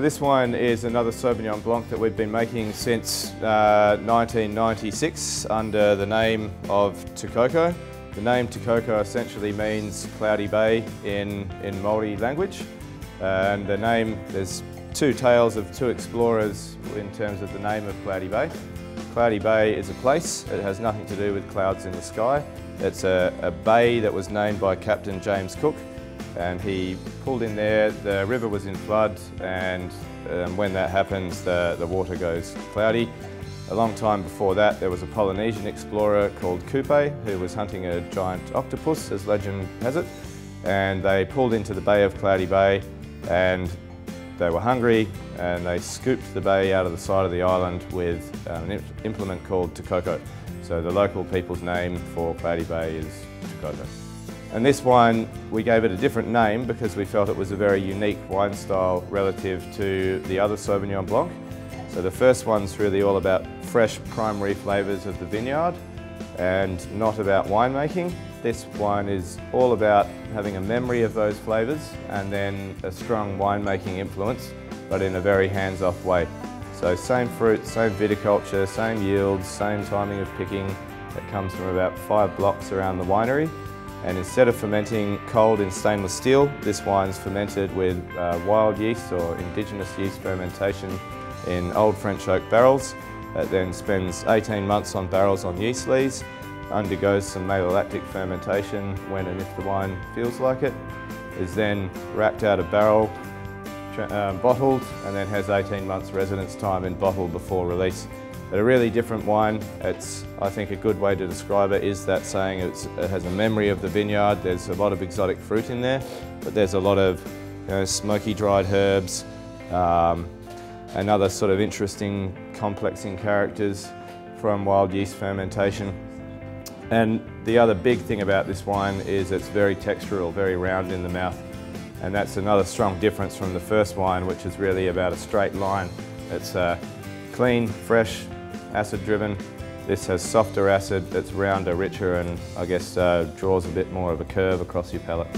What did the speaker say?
this wine is another Sauvignon Blanc that we've been making since 1996 under the name of Koko. The name Koko essentially means cloudy bay in Māori language. And the name, there's two tales of two explorers in terms of the name of Cloudy Bay. Cloudy Bay is a place, it has nothing to do with clouds in the sky. It's a bay that was named by Captain James Cook, and he pulled in there. The river was in flood, and when that happens the water goes cloudy. A long time before that there was a Polynesian explorer called Koko who was hunting a giant octopus, as legend has it, and they pulled into the Bay of Cloudy Bay and they were hungry and they scooped the bay out of the side of the island with an implement called Koko. So the local people's name for Cloudy Bay is Koko. And this wine, we gave it a different name because we felt it was a very unique wine style relative to the other Sauvignon Blanc. So the first one's really all about fresh primary flavours of the vineyard and not about winemaking. This wine is all about having a memory of those flavours and then a strong winemaking influence, but in a very hands-off way. So same fruit, same viticulture, same yields, same timing of picking. It comes from about 5 blocks around the winery. And instead of fermenting cold in stainless steel, this wine's fermented with wild yeast or indigenous yeast fermentation in old French oak barrels. It then spends 18 months on barrels on yeast lees, undergoes some malolactic fermentation when and if the wine feels like it, is then racked out of barrel, bottled, and then has 18 months residence time in bottle before release. But a really different wine. It's, I think a good way to describe it is that saying it has a memory of the vineyard. There's a lot of exotic fruit in there, but there's a lot of smoky dried herbs and other sort of interesting complexing characters from wild yeast fermentation. And the other big thing about this wine is it's very textural, very round in the mouth. And that's another strong difference from the first wine, which is really about a straight line. It's clean, fresh, acid driven. This has softer acid, it's rounder, richer, and I guess draws a bit more of a curve across your palate.